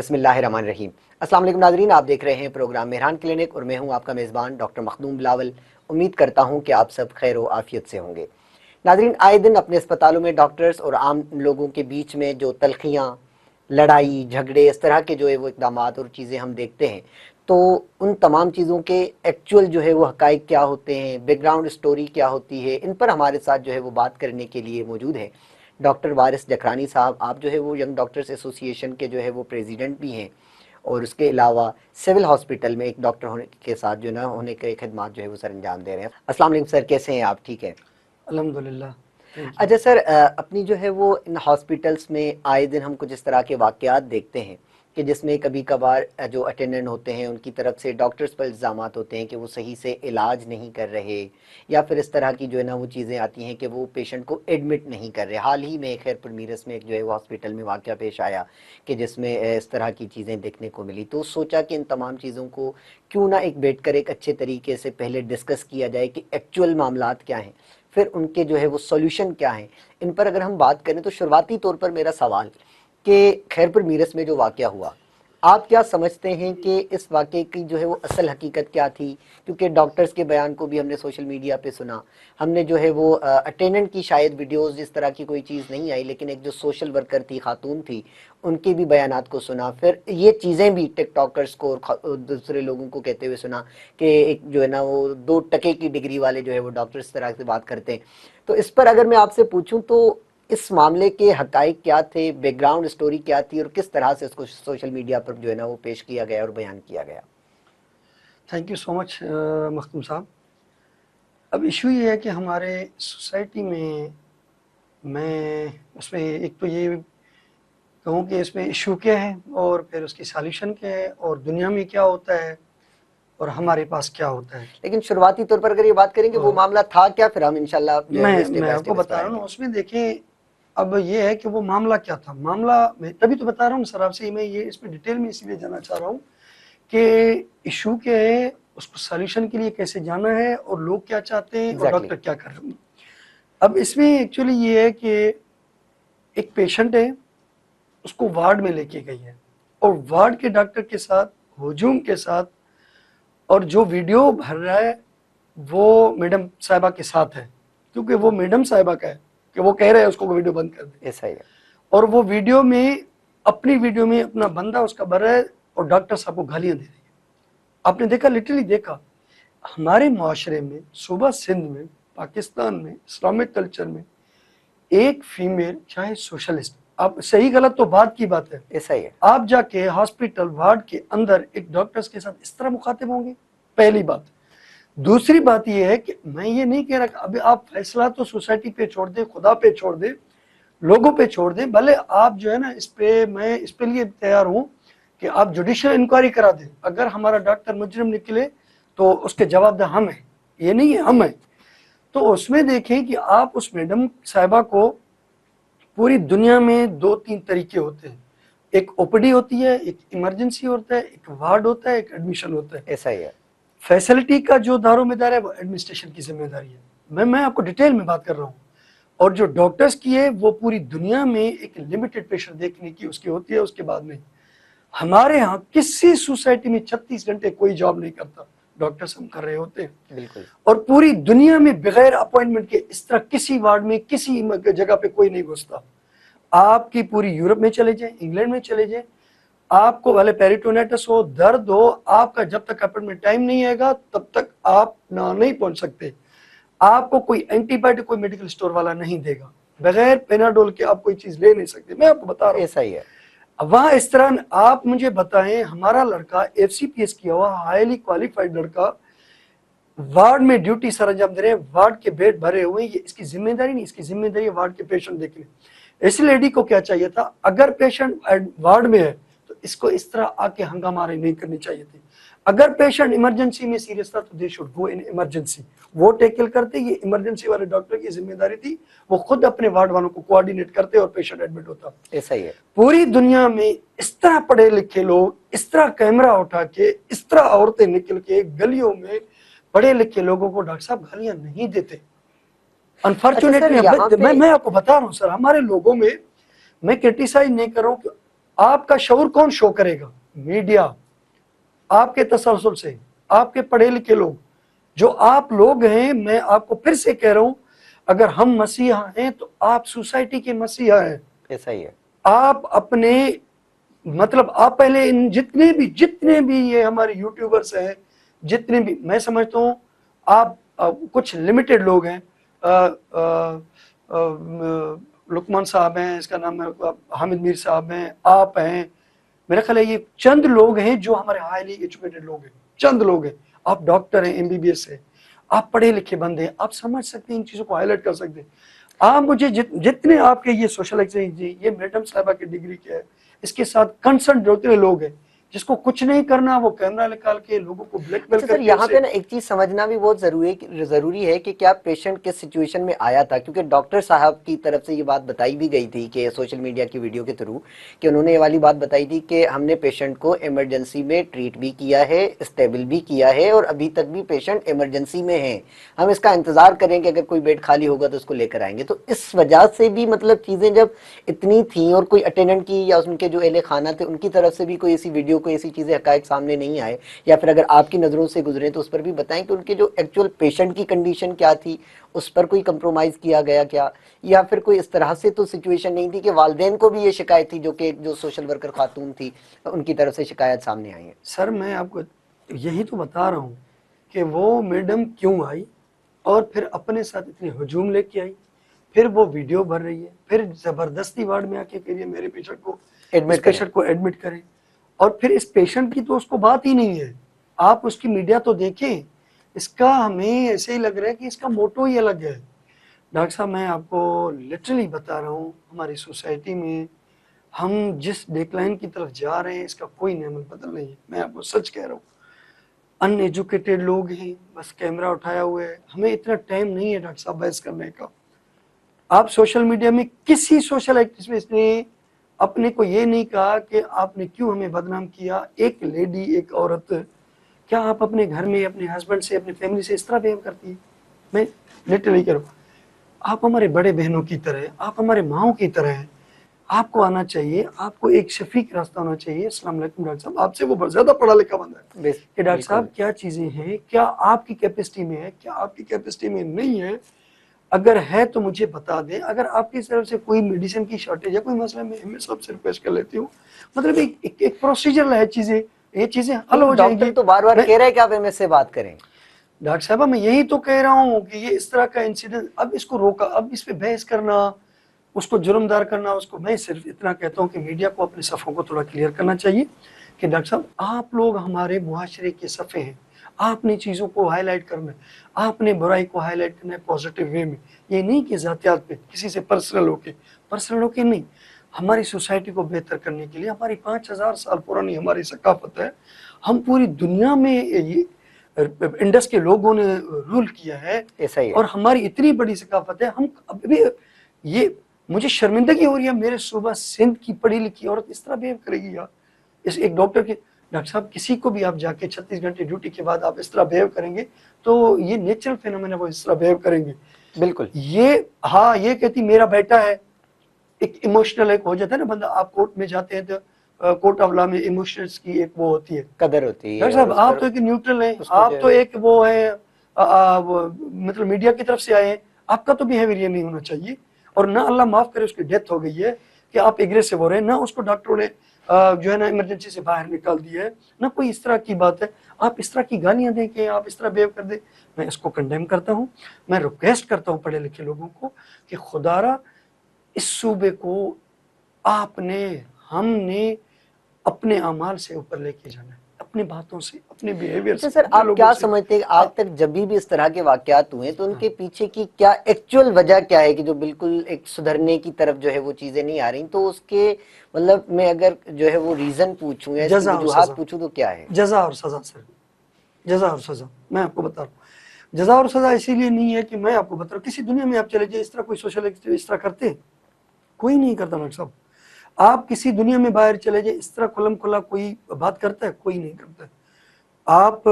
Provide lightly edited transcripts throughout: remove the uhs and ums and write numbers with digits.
बिस्मिल्लाहिर्रहमानिर्रहीम। अस्सलाम वालेकुम नाज़रीन, आप देख रहे हैं प्रोग्राम मेहरान क्लिनिक और मैं हूं आपका मेज़बान डॉक्टर मखदूम बिलावल। उम्मीद करता हूं कि आप सब खैर व आफियत से होंगे। नाज़रीन, आए दिन अपने अस्पतालों में डॉक्टर्स और आम लोगों के बीच में जो तलखियाँ, लड़ाई झगड़े, इस तरह के जो है वो इक़दामात और चीज़ें हम देखते हैं, तो उन तमाम चीज़ों के एक्चुअल जो है वो हक़ाइक़ क्या होते हैं, बैकग्राउंड स्टोरी क्या होती है, इन पर हमारे साथ जो है वो बात करने के लिए मौजूद है डॉक्टर वारिस जखरानी साहब। आप जो है वो यंग डॉक्टर्स एसोसिएशन के जो है वो प्रेसिडेंट भी हैं और उसके अलावा सिविल हॉस्पिटल में एक डॉक्टर होने के साथ जो है ना होने के खिदमात जो है वो सर अंजाम दे रहे हैं। अस्सलाम वालेकुम सर, कैसे हैं आप? ठीक है, अल्हम्दुलिल्लाह, थैंक यू। अच्छा सर, अपनी जो है वो इन हॉस्पिटल्स में आए दिन हम कुछ इस तरह के वाक़यात देखते हैं कि जिसमें कभी कभार जो अटेंडेंट होते हैं उनकी तरफ से डॉक्टर्स पर इल्ज़ामात होते हैं कि वो सही से इलाज नहीं कर रहे, या फिर इस तरह की जो है ना वो चीज़ें आती हैं कि वो पेशेंट को एडमिट नहीं कर रहे। हाल ही में खैरपुर मीरस में एक जो है वो हॉस्पिटल में वाक़या पेश आया कि जिसमें इस तरह की चीज़ें देखने को मिली। तो सोचा कि इन तमाम चीज़ों को क्यों ना एक बैठ कर एक अच्छे तरीके से पहले डिस्कस किया जाए कि एक्चुअल मामलात क्या हैं, फिर उनके जो है वो सॉल्यूशन क्या हैं। इन पर अगर हम बात करें तो शुरुआती तौर पर मेरा सवाल कि खैरपुर मीरस में जो वाक़या हुआ, आप क्या समझते हैं कि इस वाक़े की जो है वो असल हकीकत क्या थी? क्योंकि डॉक्टर्स के बयान को भी हमने सोशल मीडिया पे सुना, हमने जो है वो अटेंडेंट की शायद वीडियोस, इस तरह की कोई चीज़ नहीं आई, लेकिन एक जो सोशल वर्कर थी, खातून थी, उनके भी बयानात को सुना। फिर ये चीज़ें भी टिकटॉकर्स को और दूसरे लोगों को कहते हुए सुना कि एक जो है ना वो 2 टके की डिग्री वाले जो है वो डॉक्टर इस तरह से बात करते हैं। तो इस पर अगर मैं आपसे पूछूं तो इस मामले के हक़ाइक़ क्या थे, बैकग्राउंड स्टोरी क्या थी और किस तरह से इसको सोशल मीडिया पर जो है ना वो पेश किया गया और बयान किया गया? Thank you so much Makhdoom साहब। अब इशू ये है कि हमारे सोसाइटी में मैं उसमें एक तो ये कहूँ कि इसमें इशू क्या है और फिर उसकी सॉल्यूशन क्या है और दुनिया में क्या होता है और हमारे पास क्या होता है। लेकिन शुरुआती तौर पर अगर ये बात करेंगे वो तो मामला था क्या, फिर हम इंशाल्लाह जो है वो स्टेप मैं बाय आपको स्टेप इस पर बता रहा हूँ आएंगे। ना, उसमें देखें। अब ये है कि वो मामला क्या था। मामला मैं तभी तो बता रहा हूँ सर आपसे, मैं ये इसमें डिटेल में इसीलिए जानना चाह रहा हूँ कि इशू क्या है, उसको सॉल्यूशन के लिए कैसे जाना है और लोग क्या चाहते हैं और एग्जैक्टली डॉक्टर क्या कर रहे हैं। अब इसमें एक्चुअली ये है कि एक पेशेंट है, उसको वार्ड में लेके गई है और वार्ड के डॉक्टर के साथ हुजूम के साथ, और जो वीडियो भर रहा है वो मैडम साहिबा के साथ है, क्योंकि वो मैडम साहिबा का है कि वो कह रहे हैं उसको वीडियो बंद कर दे। ऐसा ही है। और वो वीडियो में अपनी वीडियो में अपना बंदा उसका भर रहा है और डॉक्टर साहब को गालियां दे रही है। आपने देखा, लिटरली देखा। हमारे माशरे में, सूबा सिंध में, पाकिस्तान में, इस्लामिक कल्चर में एक फीमेल चाहे सोशलिस्ट, आप सही गलत तो बात की बात है, ऐसा ही है। आप जाके हॉस्पिटल वार्ड के अंदर एक डॉक्टर्स के साथ इस तरह मुखातिब होंगे? पहली बात। दूसरी बात यह है कि मैं ये नहीं कह रहा कि अभी आप फैसला तो सोसाइटी पे छोड़ दे, खुदा पे छोड़ दे, लोगों पे छोड़ दें। भले आप जो है ना इस पे, मैं इस पे लिए तैयार हूं कि आप जुडिशियल इंक्वायरी करा दें। अगर हमारा डॉक्टर मुजरिम निकले तो उसके जवाबदेह हम हैं, ये नहीं है हम हैं। तो उसमें देखें कि आप उस मैडम साहिबा को, पूरी दुनिया में 2-3 तरीके होते हैं। एक ओपीडी होती है, एक इमरजेंसी होता है, एक वार्ड होता है, एक एडमिशन होता है। ऐसा ही है। फैसिलिटी का जो दारोमदार है वो एडमिनिस्ट्रेशन की जिम्मेदारी है। मैं आपको डिटेल में बात कर रहा हूँ। और जो डॉक्टर्स की है वो पूरी दुनिया में एक लिमिटेड पेशेंट देखने की उसकी होती है, उसके बाद नहीं। हमारे यहाँ किसी सोसाइटी में 36 घंटे कोई जॉब नहीं करता, डॉक्टर्स हम कर रहे होते हैं। बिल्कुल। और पूरी दुनिया में बगैर अपॉइंटमेंट के इस तरह किसी वार्ड में किसी जगह पे कोई नहीं घुसता। आपकी पूरी यूरोप में चले जाए, इंग्लैंड में चले जाए, आपको भले पेरिटोनेटिस हो, दर्द हो, आपका जब तक अपॉइंटमेंट टाइम नहीं आएगा तब तक आप ना नहीं पहुंच सकते। आपको कोई एंटीबायोटिक कोई मेडिकल स्टोर वाला नहीं देगा, बगैर पेनाडोल के आप कोई चीज ले नहीं सकते। मैं आपको बता रहा हूँ ऐसा ही है। वहां इस तरह। आप मुझे बताएं, हमारा लड़का एफसीपीएस किया हुआ हाईली क्वालिफाइड लड़का वार्ड में ड्यूटी सर अंजाम दे रहे हैं, वार्ड के बेड भरे हुए, ये इसकी जिम्मेदारी नहीं, इसकी जिम्मेदारी है वार्ड के पेशेंट देखने। इस लेडी को क्या चाहिए था, अगर पेशेंट वार्ड में है तो इसको इस तरह आके हंगामा नहीं करनी चाहिए थी। अगर पेशेंट इमरजेंसी में सीरियस था तो they should go in emergency, वो टेकल करते। ये इमरजेंसी वाले डॉक्टर की जिम्मेदारी थी, वो खुद अपने वार्ड वालों को कोऑर्डिनेट करते और पेशेंट एडमिट होता। ऐसा ही है। पूरी दुनिया में इस तरह पढ़े लिखे लोग इस तरह कैमरा उठा के, इस तरह औरतें निकल के गलियों में पढ़े लिखे लोगों को डॉक्टर साहब गालियां नहीं देते। अनफॉर्चुनेटली अच्छा सर, मैं आपको बता रहा हूँ सर, हमारे लोगों में, मैं क्रिटिसाइज नहीं कर रहा हूँ, आपका शऊर कौन शो करेगा? मीडिया। आपके तसलसल से, आपके पढ़े लिखे लोग, जो आप लोग हैं, मैं आपको फिर से कह रहा हूं, अगर हम मसीहा हैं तो आप सोसाइटी के मसीहा हैं। ऐसा ही है। आप अपने, मतलब आप पहले इन जितने भी ये हमारे यूट्यूबर्स हैं, जितने भी, मैं समझता हूँ आप कुछ लिमिटेड लोग हैं, लुकमान साहब हैं, इसका नाम है हामिद मीर साहब हैं, आप हैं, मेरा ख्याल है ये चंद लोग हैं जो हमारे हाईली एजुकेटेड लोग हैं, चंद लोग हैं। आप डॉक्टर हैं, एमबीबीएस है, आप पढ़े लिखे बंदे हैं, आप समझ सकते हैं, इन चीजों को हाईलाइट कर सकते हैं। आप मुझे जितने आपके ये सोशल एक्सचेंज जी, ये मैडम साहबा की डिग्री क्या है, इसके साथ कंसर्न जितने लोग हैं, जिसको कुछ नहीं करना, वो कैमरा निकाल के लोगों को ब्लैकमेल अच्छा सर, करके यहाँ पे ना एक चीज समझना भी बहुत जरूरी है कि क्या पेशेंट किस सिचुएशन में आया था, क्योंकि डॉक्टर साहब की तरफ से ये बात बताई भी गई थी कि सोशल मीडिया की वीडियो के थ्रू, कि उन्होंने ये वाली बात बताई थी कि हमने पेशेंट को इमरजेंसी में ट्रीट भी किया है, स्टेबल भी किया है, और अभी तक भी पेशेंट इमरजेंसी में है, हम इसका इंतजार करें कि अगर कोई बेड खाली होगा तो उसको लेकर आएंगे। तो इस वजह से भी मतलब चीजें जब इतनी थी, और कोई अटेंडेंट की या उनके जो एहले खाना थे उनकी तरफ से भी कोई ऐसी वीडियो, कोई ऐसी चीजें हकायक सामने नहीं आए, या फिर अगर आपकी नजरों से गुजरे तो उस पर भी बताएं कि उनके जो एक्चुअल पेशेंट की कंडीशन क्या थी, उस पर कोई कंप्रोमाइज किया गया क्या, या फिर कोई इस तरह से तो सिचुएशन नहीं थी कि वालिदैन को भी ये शिकायत थी, जो सोशल वर्कर खातून थी उनकी तरफ से शिकायत सामने आई है? सर मैं आपको यही तो बता रहा हूँ कि वो मैडम क्यों आई और फिर अपने साथ इतने हजूम लेके आई, फिर वो वीडियो भर रही है, फिर जबरदस्ती वार्ड में आके कह रही है मेरे पेशेंट को, इस पेशेंट को एडमिट करें, और फिर इस पेशेंट की तो उसको बात ही नहीं है। आप उसकी मीडिया तो देखें, इसका हमें ऐसे ही लग रहा है कि इसका मोटो ही अलग है। डॉक्टर साहब मैं आपको लिटरली बता रहा हूँ, हमारी सोसाइटी में हम जिस डेक्लाइन की तरफ जा रहे हैं इसका कोई नेमल बदल नहीं है। मैं आपको सच कह रहा हूँ, अनएजुकेटेड लोग हैं, बस कैमरा उठाया हुआ है, हमें इतना टाइम नहीं है डॉक्टर साहब बहस करने का। आप सोशल मीडिया में किसी सोशल एक्टिविस्ट ने अपने को ये नहीं कहा कि आपने क्यों हमें बदनाम किया। एक लेडी, एक औरत, क्या आप अपने घर में अपने हस्बैंड से, अपनी फैमिली से इस तरह बिहेव करती है? मैं लिटरली कह रहा हूँ, आप हमारे बड़े बहनों की तरह हैं, आप हमारे माओ की तरह हैं, आपको आना चाहिए, आपको एक शफीक रास्ता होना चाहिए। अस्सलाम वालेकुम डॉक्टर साहब, आपसे वो ज्यादा पढ़ा लिखा बंदा है कि डॉक्टर साहब क्या चीजें हैं, क्या आपकी कैपेसिटी में है, क्या आपकी कैपेसिटी में नहीं है, अगर है तो मुझे बता दें। अगर आपकी तरफ से कोई मेडिसिन की शॉर्टेज है, कोई मसला, मैं हमेशा आपसे रिक्वेस्ट कर लेती हूँ, मतलब एक प्रोसीजर है चीजें, ये चीजें हल हो जाएंगी। डॉक्टर तो बार बार कह रहे हैं कि आप एमएस से बात करें। डॉक्टर साहब मैं यही तो कह रहा हूँ कि ये इस तरह का इंसिडेंट, अब इसको रोका, अब इस पे बहस करना, उसको जुर्मदार करना, उसको, मैं सिर्फ इतना कहता हूँ कि मीडिया को अपने सफ़ों को थोड़ा क्लियर करना चाहिए कि डॉक्टर साहब आप लोग हमारे मुआशरे के सफ़े हैं, आपने चीज़ों को हाईलाइट करना है, आपने बुराई को हाईलाइट करना है पॉजिटिव वे में, ये नहीं कि ज़ातियात पे किसी से पर्सनल होके नहीं। हमारी सोसाइटी को बेहतर करने के लिए, हमारी 5000 साल पुरानी हमारी सकाफत है, हम पूरी दुनिया में ये इंडस के लोगों ने रूल किया है, और हमारी इतनी बड़ी सकाफत है, हम अभी ये, मुझे शर्मिंदगी हो रही है, मेरे सुबह सिंध की पढ़ी लिखी औरत इस तरह बिहेव करेगी यार। इस एक डॉक्टर के, डॉक्टर साहब किसी को भी आप जाके 36 घंटे ड्यूटी के बाद आप इस तरह बिहेव करेंगे तो ये नेचुरल फिनोमेना, वो इस तरह बिहेव करेंगे। बिल्कुल ये, हाँ, ये कहती मेरा बेटा है, एक इमोशनल एक हो जाता है ना बंदा, आप कोर्ट में जाते हैं तो कोर्ट ऑफ लॉ में इमोशंस की एक वो होती है, कदर होती है। डॉक्टर साहब आप तो एक न्यूट्रल है, आप तो एक वो है, मतलब मीडिया की तरफ से आए हैं, आपका तो बिहेवियर ये नहीं होना चाहिए। और ना अल्लाह माफ करे उसकी डेथ हो गई है कि आप एग्रेसिव हो रहे हैं, ना उसको डॉक्टरों ने जो है ना इमरजेंसी से बाहर निकाल दिया है, ना कोई इस तरह की बात है। आप इस तरह की गालियां दें कि आप इस तरह बिहेव कर दे, मैं इसको कंडेम करता हूँ। मैं रिक्वेस्ट करता हूँ पढ़े लिखे लोगों को कि खुदारा इस सूबे को आपने, हमने अपने अमाल से ऊपर लेके जाना है, अपनी बातों से, अपने बिहेवियर से। सर आप क्या समझते हैं आज तक जब भी इस तरह के वाकयात हुए तो उनके पीछे की क्या एक्चुअल वजह क्या है कि जो बिल्कुल एक सुधरने की तरफ जो है वो चीजें नहीं आ रही? तो उसके मतलब मैं अगर जो है वो रीजन पूछूं या इसकी वजूहात पूछूं तो क्या है? जजा और सजा सर, जजा और सजा। मैं आपको बता रहा हूँ, जजा और सजा इसीलिए नहीं है कि मैं आपको बता रहा हूँ, किसी दुनिया में आप चले जाए इस तरह कोई सोशल इस तरह करते हैं? कोई नहीं करता डॉक्टर साहब। आप किसी दुनिया में बाहर चले जाए इस तरह खुलम खुला कोई बात करता है? कोई नहीं करता है। आप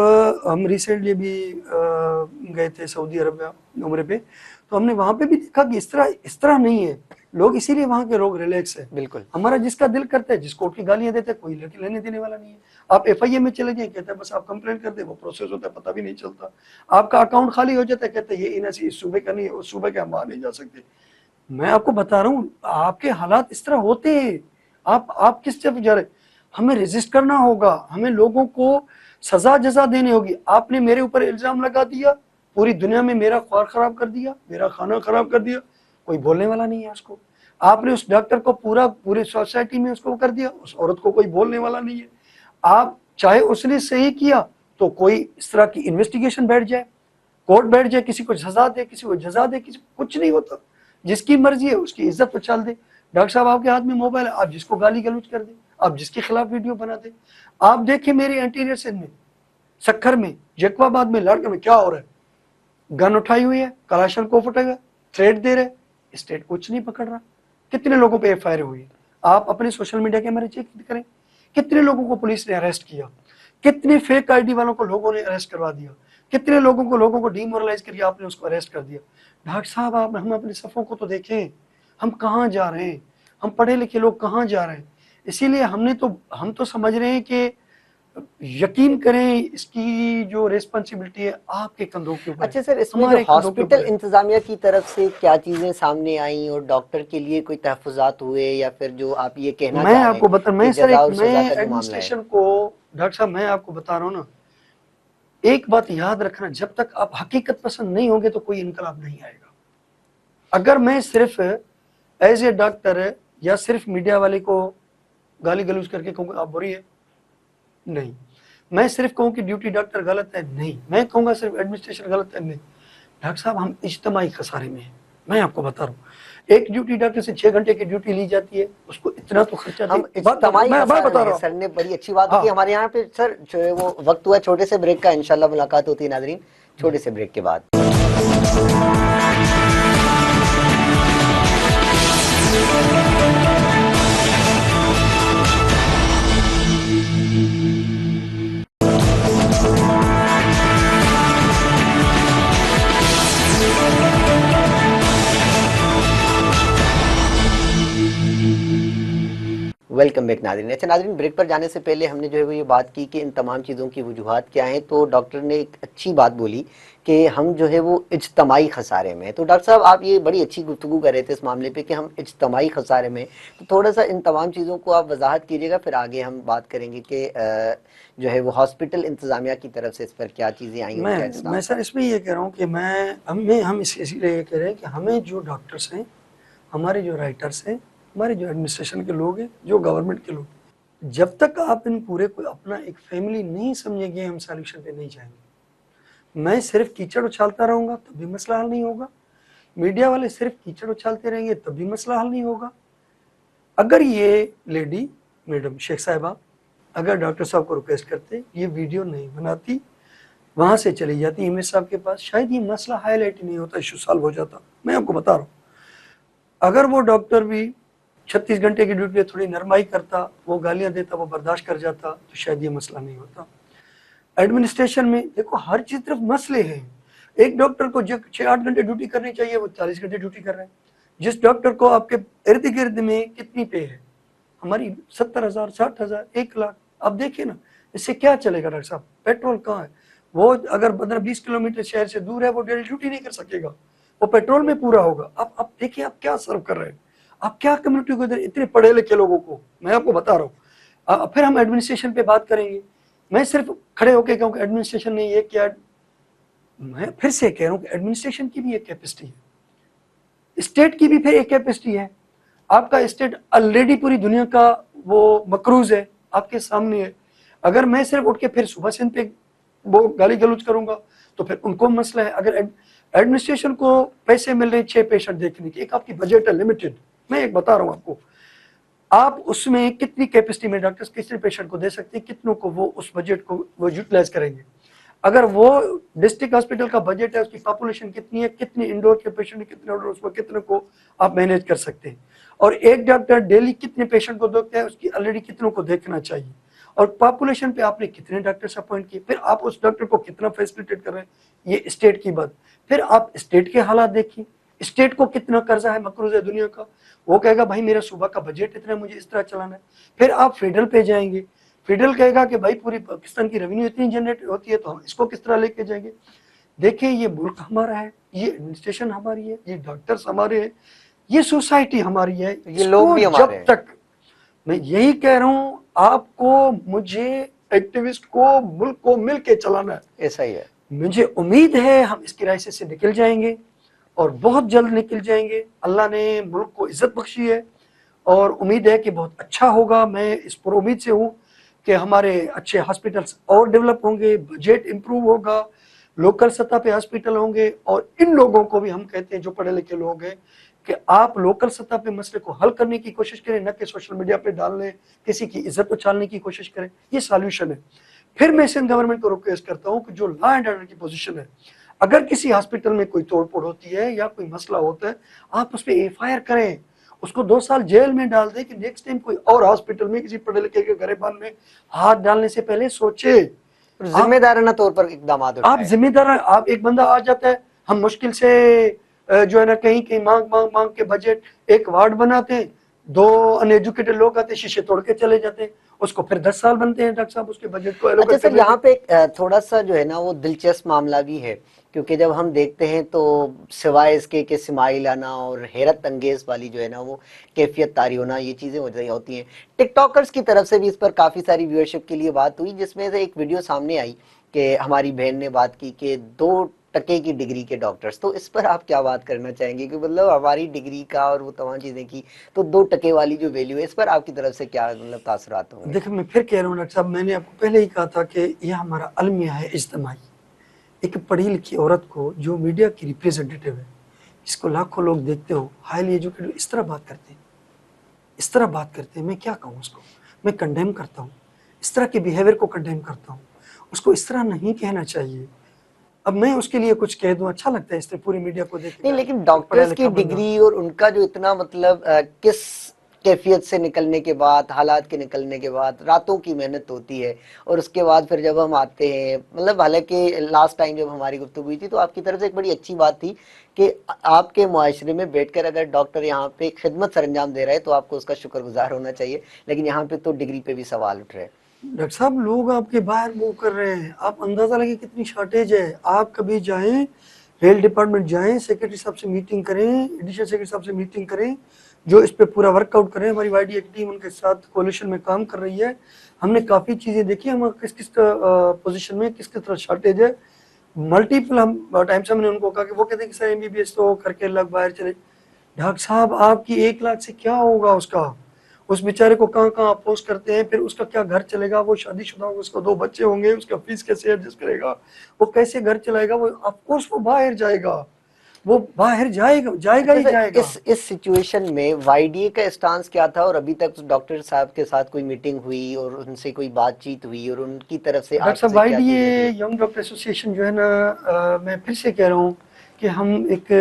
हम रिसेंटली भी गए थे सऊदी अरब उम्रे पे, तो हमने वहां पे भी देखा कि इस तरह नहीं है लोग, इसीलिए वहां के लोग रिलैक्स है। बिल्कुल। हमारा जिसका दिल करता है, जिसको उठ के गालियां देते हैं, कोई लेने देने वाला नहीं है। आप एफआईए में चले जाए, कहते हैं बस आप कंप्लेंट कर दे, वो प्रोसेस होता है, पता भी नहीं चलता। आपका अकाउंट खाली हो जाता है, कहते हैं ये इन इस सूबे का नहीं है, उस सूबे के हम वहां नहीं जा सकते। मैं आपको बता रहा हूँ, आपके हालात इस तरह होते हैं। आप किस तरफ जा रहे? हमें रेजिस्ट करना होगा, हमें लोगों को सजा जजा देनी होगी। आपने मेरे ऊपर इल्जाम लगा दिया, पूरी दुनिया में मेरा ख्वार खराब कर दिया, मेरा खाना खराब कर दिया, कोई बोलने वाला नहीं है उसको। आपने उस डॉक्टर को पूरी सोसाइटी में उसको कर दिया, उस औरत को कोई बोलने वाला नहीं है। आप चाहे उसने सही किया तो कोई इस तरह की इन्वेस्टिगेशन बैठ जाए, कोर्ट बैठ जाए, किसी को सजा दे, किसी को जजा दे, किसी कुछ नहीं होता। जिसकी मर्जी है उसकी इज्जत उछाल दे। डॉक्टर साहब आपके हाथ में मोबाइल है, आप जिसको गाली गलौज कर दे, आप जिसके खिलाफ वीडियो बना दे। आप देखिए मेरे एंटीरियर सिंध में, सक्खर में, जैकबाबाद में, लड़के में क्या हो रहा है? गन उठाई हुई है, कलाशन को उठाया हुआ, थ्रेट दे रहे, स्टेट कुछ नहीं पकड़ रहा। कितने लोगों पे एफआईआर हुई है? आप अपने सोशल मीडिया कैमरे चेक करें, कितने लोगों को पुलिस ने अरेस्ट किया, कितने फेक आईडी वालों को लोगों ने अरेस्ट करवा दिया, कितने लोगों को डीमोरलाइज करके आपने उसको अरेस्ट कर दिया। डॉक्टर साहब आप हम अपने सफों को तो देखें, हम कहाँ जा रहे हैं, हम पढ़े लिखे लोग कहाँ जा रहे हैं। इसीलिए हम तो समझ रहे हैं कि यकीन करें इसकी जो रिस्पॉन्सिबिलिटी है आपके कंधों के ऊपर है। अच्छा सर, इसमें जो हमारे कंधों के हॉस्पिटल ऊपर है। इंतजामिया की तरफ से क्या चीजें सामने आई और डॉक्टर के लिए कोई तहफुजात हुए, या फिर जो आप ये कहना मैं चाह रहे आपको हैं बता कि मैं सर जजा एक और मैं सजा का जो मामला है? एडमिनिस्ट्रेशन को, डॉक्टर साहब मैं आपको बता रहा हूँ ना, एक बात याद रखना, जब तक आप हकीकत पसंद नहीं होंगे तो कोई इनकलाब नहीं आएगा। अगर मैं सिर्फ एज ए डॉक्टर या सिर्फ मीडिया वाले को गाली गलौज करके कहूँगा आप बुरी है, नहीं। मैं सिर्फ कहूँ कि ड्यूटी डॉक्टर गलत है, नहीं। मैं कहूँगा सिर्फ एडमिनिस्ट्रेशन गलत है, नहीं। डॉक्टर साहब हम इज्तिमाई खसारे में हैं, मैं आपको बता रहा हूँ। एक ड्यूटी डॉक्टर से 6 घंटे की ड्यूटी ली जाती है, उसको इतना तो खर्चा हम दे। इज्तिमाई मैं खसारे बता में रहा हैं। हूँ। सर ने बड़ी अच्छी बात हाँ की। हमारे यहाँ पे सर जो है वो वक्त हुआ छोटे से ब्रेक का, इंशाल्लाह मुलाकात होती है नाजरीन छोटे से ब्रेक के बाद। वेलकम बैक नाज़रीन। अच्छा नाज़रीन, ब्रेक पर जाने से पहले हमने जो है वो ये बात की कि इन तमाम चीज़ों की वजूहात क्या हैं। तो डॉक्टर ने एक अच्छी बात बोली कि हम जो है वो इज्तमाई खसारे में हैं। तो डॉक्टर साहब आप ये बड़ी अच्छी गुफ्तगू कर रहे थे इस मामले पे कि हम इज्तमाई खसारे में। तो थोड़ा सा इन तमाम चीज़ों को आप वजाहत कीजिएगा, फिर आगे हम बात करेंगे कि जो है वो हॉस्पिटल इंतज़ामिया की तरफ से इस पर क्या चीज़ें आई और क्या मैं इस्लाह। सर इसमें ये कह रहा हूँ कि हम इसीलिए ये कह रहे हैं कि हमें जो डॉक्टर्स हैं, हमारे जो राइटर्स हैं, हमारे जो एडमिनिस्ट्रेशन के लोग हैं, जो गवर्नमेंट के लोग, जब तक आप इन पूरे को अपना एक फैमिली नहीं समझेंगे, हम सॉल्यूशन पे नहीं जाएंगे। मैं सिर्फ कीचड़ उछालता रहूंगा तब भी मसला हल नहीं होगा, मीडिया वाले सिर्फ कीचड़ उछालते रहेंगे तब भी मसला हल नहीं होगा। अगर ये लेडी मैडम शेख साहिबा अगर डॉक्टर साहब को रिक्वेस्ट करते, ये वीडियो नहीं बनाती, वहां से चली जाती इमेज साहब के पास, शायद ये मसला हाईलाइट ही नहीं होता, इशू सॉल्व हो जाता। मैं आपको बता रहा हूँ, अगर वो डॉक्टर भी 36 घंटे की ड्यूटी थोड़ी नरमाई करता, वो गालियां देता, वो बर्दाश्त कर जाता, तो शायद ये मसला नहीं होता। एडमिनिस्ट्रेशन में देखो हर चीज तरफ मसले हैं। एक डॉक्टर को जो 6-8 घंटे ड्यूटी करनी चाहिए वो 40 घंटे ड्यूटी कर रहे हैं। जिस डॉक्टर को आपके इर्द गिर्द में कितनी पे है, हमारी 70,000, 60,000, 1 लाख, अब देखिए ना, इससे क्या चलेगा डॉक्टर साहब? पेट्रोल कहाँ है? वो अगर 15-20 किलोमीटर शहर से दूर है, वो डेली ड्यूटी नहीं कर सकेगा, वो पेट्रोल में पूरा होगा। अब देखिए आप क्या सर्व कर रहे हैं, आप क्या कम्युनिटी को, इतने पढ़े लिखे लोगों को, मैं आपको बता रहा हूँ। फिर हम एडमिनिस्ट्रेशन पे बात करेंगे। मैं सिर्फ खड़े होकर कहूँ कि एडमिनिस्ट्रेशन ने ये किया, मैं फिर से कह रहा हूँ कि एडमिनिस्ट्रेशन की भी एक कैपेसिटी है, स्टेट की भी फिर एक कैपेसिटी है। आपका स्टेट ऑलरेडी पूरी दुनिया का वो मकरूज है, आपके सामने है। अगर मैं सिर्फ उठ के फिर सुबह से इन पे वो गाली गलौज करूंगा तो फिर उनको मसला है। अगर एडमिनिस्ट्रेशन को पैसे मिल रहे हैं 6 पेशेंट देखने की, एक आपकी बजट है लिमिटेड, मैं एक बता रहा हूँ आपको, आप उसमें कितनी कैपेसिटी में डॉक्टर्स कितने पेशेंट को दे सकते हैं, कितनों को वो उस बजट को वो यूटिलाइज करेंगे। अगर वो डिस्ट्रिक्ट हॉस्पिटल का बजट है, उसकी पॉपुलेशन कितनी है, कितने इंडोर के पेशेंट है, कितने आउटडोर, उसमें कितने को आप मैनेज कर सकते हैं। और एक डॉक्टर डेली कितने पेशेंट को देखता है, उसकी ऑलरेडी कितनों को देखना चाहिए। और पॉपुलेशन पे आपने कितने डॉक्टर्स अपॉइंट किए, फिर आप उस डॉक्टर को कितना फैसिलिटेट कर रहे हैं, ये स्टेट की बात। फिर आप स्टेट के हालात देखिए, स्टेट को कितना कर्जा है, मकरूज है दुनिया का, वो कहेगा भाई मेरा सूबा का बजट इतना है, मुझे इस तरह चलाना है। फिर आप फेडरल पे जाएंगे, फेडरल कहेगा कि भाई पूरी पाकिस्तान की रेवेन्यू इतनी जनरेट होती है तो हम इसको किस तरह लेके जाएंगे। देखिए ये मुल्क हमारा है, ये एडमिनिस्ट्रेशन हमारी है, ये डॉक्टर्स हमारे हैं, ये सोसाइटी हमारी है, ये लोग इसको भी हमारे जब हैं। तक, मैं यही कह रहा हूं आपको, मुझे एक्टिविस्ट को, मुल्क को मिलके चलाना है। ऐसा ही है। मुझे उम्मीद है हम इस क्राइसिस से निकल जाएंगे और बहुत जल्द निकल जाएंगे। अल्लाह ने मुल्क को इज्जत बख्शी है और उम्मीद है कि बहुत अच्छा होगा। मैं इस पर उम्मीद से हूँ कि हमारे अच्छे हॉस्पिटल्स और डेवलप होंगे, बजट इंप्रूव होगा, लोकल सतह पे हॉस्पिटल होंगे, और इन लोगों को भी हम कहते हैं जो पढ़े लिखे लोग हैं कि आप लोकल सतह पे मसले को हल करने की कोशिश करें, न कि सोशल मीडिया पे डालने, किसी की इज्जत उछालने की कोशिश करें। ये सॉल्यूशन है। फिर मैं सिंध गवर्नमेंट को रिक्वेस्ट करता हूँ कि जो लॉ एंड ऑर्डर की पोजीशन है, अगर किसी हॉस्पिटल में कोई तोड़फोड़ होती है या कोई मसला होता है, आप उस पर एफआईआर करें, उसको 2 साल जेल में डाल दें कि नेक्स्ट टाइम कोई और हॉस्पिटल में किसी पढ़े लिखे के गरेबान में हाथ डालने से पहले सोचे। जिम्मेदाराना तौर पर इकदाम आप उठाए। जिम्मेदार हैं। आप एक बंदा आ जाता है, हम मुश्किल से जो है ना कहीं कहीं मांग मांग मांग के बजट एक वार्ड बनाते हैं, 2 अनएजुकेटेड लोग आते हैं, शीशे तोड़ के चले जाते हैं, उसको फिर 10 साल बनते हैं डॉक्टर साहब उसके बजट को अच्छा एलोकेट सर, करने यहाँ में। पे थोड़ा सा जो है ना वो दिलचस्प मामला भी है, क्योंकि जब हम देखते हैं तो सिवाय इसके कि स्माइल आना और हैरत अंगेज वाली जो है ना वो कैफियत तारी होना, ये चीज़ें होती हैं। टिकटॉकर्स की तरफ से भी इस पर काफ़ी सारी व्यूअरशिप के लिए बात हुई, जिसमें से एक वीडियो सामने आई कि हमारी बहन ने बात की कि 2 टके की डिग्री के डॉक्टर्स। तो इस पर आप क्या बात करना चाहेंगे कि मतलब हमारी डिग्री का और वो तमाम चीज़ें की, तो 2 टके वाली जो वैल्यू है, इस पर आपकी तरफ से क्या मतलब तासुरात होंगे? देखिए मैं फिर कह रहा हूँ डॉक्टर साहब, मैंने आपको पहले ही कहा था कि यह हमारा अलमिया है इज्तिमाई। एक पढ़ी लिखी औरत को जो मीडिया की रिप्रेजेंटेटिव है, इसको लाखों लोग देखते हो, हाईली एजुकेटेड, इस तरह बात करते हैं, इस तरह बात करते हैं, मैं क्या कहूँ उसको, मैं कंडेम करता हूँ, इस तरह के बिहेवियर को कंडेम करता हूँ। उसको इस तरह नहीं कहना चाहिए। अब मैं उसके लिए कुछ कह दूं, अच्छा लगता है इस तरह पूरी मीडिया को देख नहीं, के, लेकिन एक पढ़ा डॉक्टर्स की लिखा बंदा। डिग्री और उनका जो इतना मतलब किस कैफियत से निकलने के बाद, हालात के निकलने के बाद रातों की मेहनत होती है, और उसके बाद फिर जब हम आते हैं, मतलब हालांकि लास्ट टाइम जब हमारी गुफ्तगू हुई थी तो आपकी तरफ से एक बड़ी अच्छी बात थी कि आपके मुआशरे में बैठकर अगर डॉक्टर यहाँ पे खिदमत सरंजाम दे रहा है तो आपको उसका शुक्रगुजार होना चाहिए, लेकिन यहाँ पे तो डिग्री पे भी सवाल उठ रहे हैं। डॉक्टर साहब लोग आपके बाहर मूव कर रहे हैं, आप अंदाजा लगे कितनी शॉर्टेज है। आप कभी जाएं, हेल्थ डिपार्टमेंट जाएं, सेक्रेटरी साहब से मीटिंग करें, एडिशनल सेक्रेटरी साहब से मीटिंग करें, जो इस पे पूरा वर्कआउट करें। हमारी वाईडी एक टीम उनके साथ कोलिशन में काम कर रही है। हमने काफ़ी चीज़ें देखी, हम किस किस पोजिशन में किस किस तरह शॉर्टेज है। मल्टीपल हम टाइम से हमने उनको कहा कि वो कहते हैं कि सर एमबीबीएस तो करके लग बाहर चले। डॉक्टर साहब आपकी 1 लाख से क्या होगा उसका, उस बेचारे को कहाँ कहाँ अपोज करते हैं, फिर उसका क्या घर चलेगा, वो शादीशुदा होगा, उसको 2 बच्चे होंगे, उसका फीस कैसे एडजस्ट करेगा, वो कैसे घर चलाएगा, वो ऑफकोर्स वो बाहर जाएगा, वो बाहर जाएगा, जाएगा अच्छा ही सर, जाएगा। इस सिचुएशन में वाईडीए का स्टांस क्या था, और अभी तक डॉक्टर साहब के साथ कोई मीटिंग हुई और उनसे कोई बातचीत हुई और उनकी तरफ से डॉक्टर साहब आपसे क्या चीजें वाईडीए थी? यंग डॉक्टर एसोसिएशन जो है ना, मैं फिर से कह रहा हूँ कि हम एक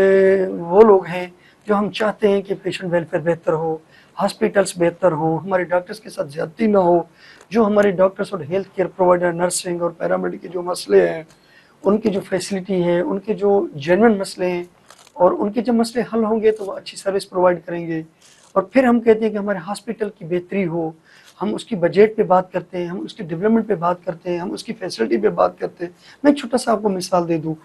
वो लोग हैं जो हम चाहते हैं कि पेशेंट वेलफेयर बेहतर हो, हॉस्पिटल्स बेहतर हो, हमारे डॉक्टर्स के साथ ज्यादती ना हो। जो हमारे डॉक्टर्स और हेल्थ केयर प्रोवाइडर, नर्सिंग और पैरामेडिक के जो मसले हैं, उनकी जो फैसिलिटी है, उनके जो जेन्युइन मसले हैं, और उनके जब मसले हल होंगे तो वो अच्छी सर्विस प्रोवाइड करेंगे। और फिर हम कहते हैं कि हमारे हॉस्पिटल की बेहतरी हो, हम उसकी बजट पे बात करते हैं, हम उसकी डेवलपमेंट पे बात करते हैं, हम उसकी फैसिलिटी पे बात करते हैं। मैं छोटा सा आपको मिसाल दे दूँ,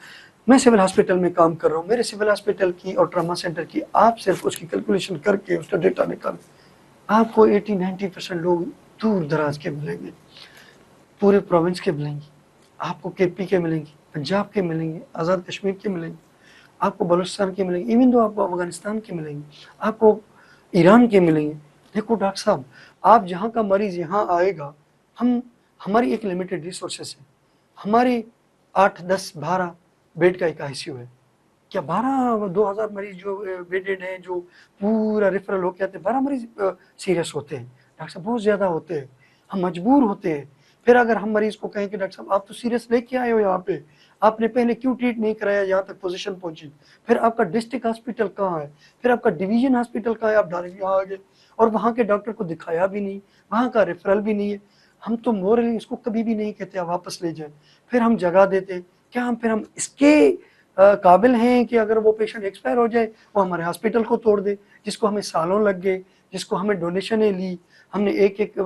मैं सिविल हॉस्पिटल में काम कर रहा हूँ, मेरे सिविल हॉस्पिटल की और ट्रामा सेंटर की आप सिर्फ उसकी कैलकुलेशन करके उसका डेटा निकाल, आपको 80-90% लोग दूर दराज के मिलेंगे, पूरे प्रोविंस के मिलेंगे, आपको केपी के मिलेंगे, पंजाब के मिलेंगे, आज़ाद कश्मीर के मिलेंगे, आपको बलूचिस्तान के मिलेंगे, इवन तो आपको अफगानिस्तान के मिलेंगे, आपको ईरान के मिलेंगे। देखो डॉक्टर साहब, आप जहाँ का मरीज यहाँ आएगा, हम हमारी एक लिमिटेड रिसोर्सेस है, हमारी 8, 10, 12 बेड का एक आईसीयू है। क्या 12-2000 मरीज जो बेडेड हैं, जो पूरा रेफरल होके आते हैं, 12 मरीज सीरियस होते हैं डॉक्टर साहब, बहुत ज़्यादा होते हैं, हम मजबूर होते हैं। फिर अगर हम मरीज को कहें कि डॉक्टर साहब आप तो सीरियस लेके आए हो यहाँ पे, आपने पहले क्यों ट्रीट नहीं कराया, यहाँ तक पोजीशन पहुंची, फिर आपका डिस्ट्रिक्ट हॉस्पिटल कहाँ है, फिर आपका डिवीजन हॉस्पिटल कहाँ है, आप डायरेक्ट यहाँ आ गए और वहाँ के डॉक्टर को दिखाया भी नहीं, वहाँ का रेफरल भी नहीं है। हम तो मोरली इसको कभी भी नहीं कहते आप वापस ले जाएं, फिर हम जगह देते। क्या हम इसके काबिल हैं कि अगर वो पेशेंट एक्सपायर हो जाए वो हमारे हॉस्पिटल को तोड़ दे, जिसको हमें सालों लग गए, जिसको हमें डोनेशनें ली, हमने एक एक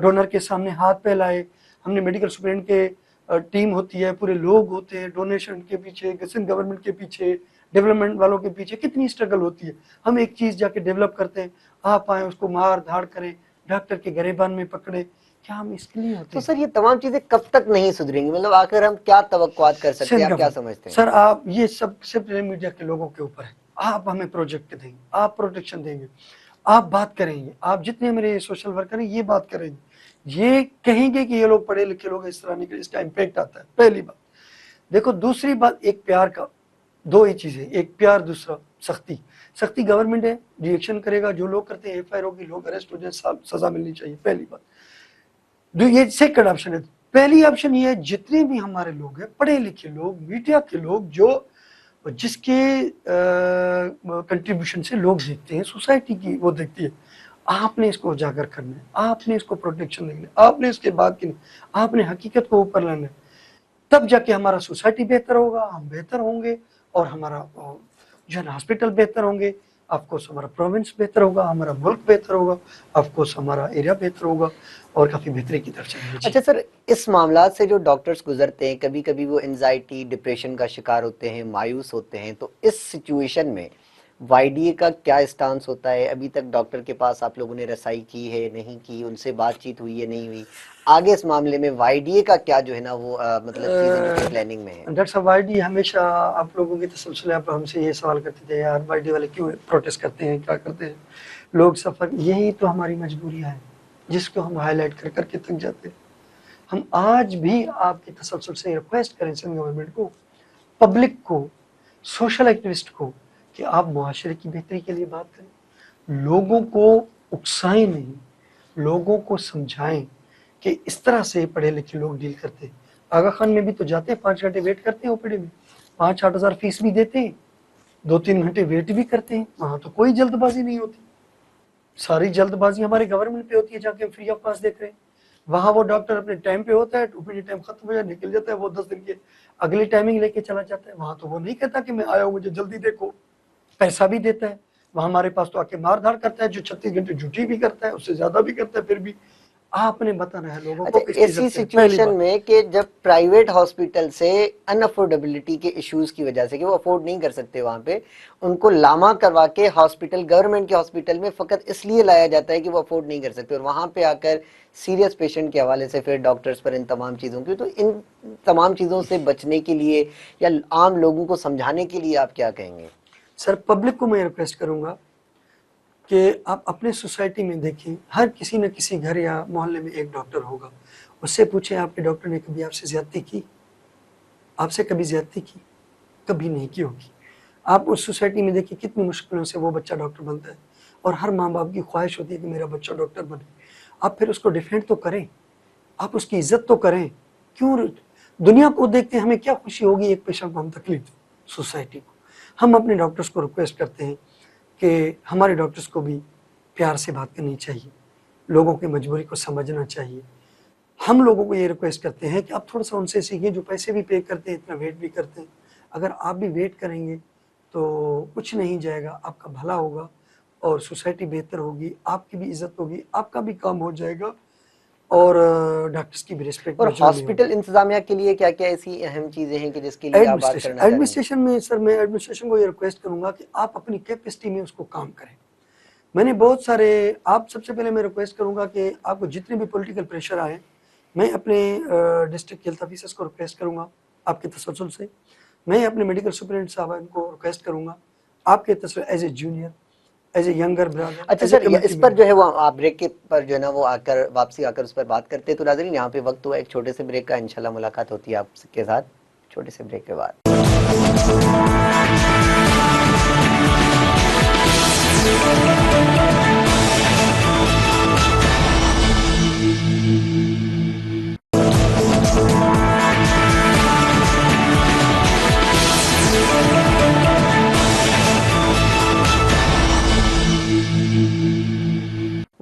डोनर के सामने हाथ फैलाए, हमने मेडिकल सुपरिटेंडेंट के टीम होती है, पूरे लोग होते हैं डोनेशन के पीछे, गवर्नमेंट के पीछे, डेवलपमेंट वालों के पीछे कितनी स्ट्रगल होती है। हम एक चीज जाके डेवलप करते हैं, आप आए उसको मार धाड़ करें, डॉक्टर के गरेबान में पकड़े, क्या हम इसके लिए होते तो हैं? सर ये तमाम चीजें कब तक नहीं सुधरेंगी, मतलब आखिर हम क्या तवक्कुआत कर सकते हैं, आप क्या समझते हैं? सर आप ये सब सिर्फ मीडिया के लोगों के ऊपर है। आप हमें प्रोजेक्ट देंगे, आप प्रोटेक्शन देंगे, आप बात करेंगे, आप जितने मेरे सोशल वर्कर हैं ये बात करेंगे, ये कहेंगे कि ये लोग पढ़े लिखे लोग इस तरह नहीं, इसका इम्पैक्ट आता है, पहली बात। देखो दूसरी बात, एक प्यार का, दो ही चीजें, एक प्यार, दूसरा सख्ती। सख्ती गवर्नमेंट है, रिएक्शन करेगा, जो लोग करते हैं एफआईआर होगी, लोग अरेस्ट हो जाए, सजा मिलनी चाहिए, पहली बात। ये सेकंड ऑप्शन है। पहली ऑप्शन ये है, जितने भी हमारे लोग हैं, पढ़े लिखे लोग, मीडिया के लोग, जो जिसके कंट्रीब्यूशन से लोग देखते हैं, सोसाइटी की वो देखती है, आपने इसको उजागर करना है, आपने इसको प्रोटेक्शन देना है, आपने इसके बाद की, आपने हकीकत को ऊपर लाना है, तब जाके हमारा सोसाइटी बेहतर होगा, हम बेहतर होंगे, और हमारा जो है हॉस्पिटल बेहतर होंगे, ऑफकोर्स हमारा प्रोविंस बेहतर होगा, हमारा मुल्क बेहतर होगा, ऑफकोर्स हमारा एरिया बेहतर होगा, और काफी बेहतरी की तरफ चलेंगे। अच्छा सर, इस मामला से जो डॉक्टर्स गुजरते हैं, कभी कभी वो एंजाइटी, डिप्रेशन का शिकार होते हैं, मायूस होते हैं, तो इस सिचुएशन में वाईडीए का क्या स्टांस होता है? अभी तक डॉक्टर के पास आप लोगों ने रसाई की है, नहीं की, उनसे बातचीत हुई है, नहीं हुई? आगे इस मामले में वाईडीए का क्या जो है ना वो मतलब चीजें जो प्लानिंग में है? डॉक्टर साहब, वाईडी हमेशा आप लोगों की तसलसल, आप हमसे ये सवाल करते थे, यार वाईडी वाले क्यों प्रोटेस्ट करते हैं, क्या करते हैं, लोग सफर, यही तो हमारी मजबूरियां हैं जिसको हम हाईलाइट कर करके थक जाते हैं। हम आज भी आपकी तसलसल से रिक्वेस्ट करें सिंध गवर्नमेंट को, पब्लिक को, सोशल एक्टिविस्ट को, कि आप मुआशरे की बेहतरी के लिए बात करें, लोगों को उकसाएं नहीं, लोगों को समझाएं कि इस तरह से पढ़े लिखे लोग डील करते हैं। आगा खान में भी तो जाते हैं, 5 घंटे वेट करते हैं ओपीडी में, 5-8 हज़ार फीस भी देते हैं, 2-3 घंटे वेट भी करते हैं, वहां तो कोई जल्दबाजी नहीं होती। सारी जल्दबाजी हमारे गवर्नमेंट पे होती है, जाके फ्री ऑफ कॉस्ट देख रहे हैं। वहां वो डॉक्टर अपने टाइम पे होता है, ओपीडी टाइम खत्म हो जाए, निकल जाता है, वो 10 दिन के अगली टाइमिंग लेके चला जाता है। वहां तो वो नहीं कहता कि मैं आया हूं, मुझे जल्दी देखो, पैसा भी देता है। वहां हमारे पास तो आके मार धाड़ करता है, जो 36 घंटे ड्यूटी भी करता है, उससे ज्यादा भी करता है, फिर भी आपने बताना है लोगों को। अच्छा, ऐसी सिचुएशन में कि जब प्राइवेट हॉस्पिटल से अनअफोर्डेबिलिटी के इश्यूज की वजह से कि वो अफोर्ड नहीं कर सकते, वहां पे उनको लामा करवा के हॉस्पिटल, गवर्नमेंट के हॉस्पिटल में फकत इसलिए लाया जाता है कि वो अफोर्ड नहीं कर सकते, और वहां पे आकर सीरियस पेशेंट के हवाले से फिर डॉक्टर्स पर इन तमाम चीज़ों की, तो इन तमाम चीज़ों से बचने के लिए या आम लोगों को समझाने के लिए आप क्या कहेंगे? सर, पब्लिक को मैं रिक्वेस्ट करूंगा कि आप अपने सोसाइटी में देखें, हर किसी न किसी घर या मोहल्ले में एक डॉक्टर होगा, उससे पूछें आपके डॉक्टर ने कभी आपसे ज्यादती की, आपसे कभी ज्यादती की? कभी नहीं की होगी। आप उस सोसाइटी में देखिए कितनी मुश्किलों से वो बच्चा डॉक्टर बनता है, और हर माँ बाप की ख्वाहिश होती है कि मेरा बच्चा डॉक्टर बने। आप फिर उसको डिफेंड तो करें, आप उसकी इज्जत तो करें। क्यों दुनिया को देखते हैं, हमें क्या खुशी होगी एक पेशेंट को हम तकलीफ दें, सोसाइटी को? हम अपने डॉक्टर्स को रिक्वेस्ट करते हैं कि हमारे डॉक्टर्स को भी प्यार से बात करनी चाहिए, लोगों की मजबूरी को समझना चाहिए। हम लोगों को ये रिक्वेस्ट करते हैं कि आप थोड़ा सा उनसे सीखें, जो पैसे भी पे करते हैं, इतना वेट भी करते हैं। अगर आप भी वेट करेंगे तो कुछ नहीं जाएगा, आपका भला होगा और सोसाइटी बेहतर होगी, आपकी भी इज्जत होगी, आपका भी काम हो जाएगा, और डॉक्टर्स की भी रिस्पेक्ट। और हॉस्पिटल इंतजामिया के लिए क्या क्या ऐसी अहम चीजें हैं कि जिसके लिए आप बात करना चाह रहे हैं? एडमिनिस्ट्रेशन में सर, मैं एडमिनिस्ट्रेशन को ये रिक्वेस्ट करूंगा कि आप अपनी कैपेसिटी में उसको काम करें। मैंने बहुत सारे, आप सबसे पहले मैं रिक्वेस्ट करूंगा कि आपको जितने भी पॉलिटिकल प्रेशर आए, मैं अपने डिस्ट्रिक्ट हेल्थ ऑफिसर्स को रिक्वेस्ट करूंगा आपके तसल्सल से, मैं अपने मेडिकल सुपरिटेंडेंट साहब को रिक्वेस्ट करूंगा आपके तसल्सल as a junior, as a younger brother. अच्छा सर, इस पर जो है वो आप ब्रेक के पर जो है ना वो आकर वापसी आकर उस पर बात करते हैं। तो नाज़रीन, यहाँ पे वक्त हुआ एक छोटे से ब्रेक का, इंशाल्लाह मुलाकात होती है आपके साथ छोटे से ब्रेक के बाद।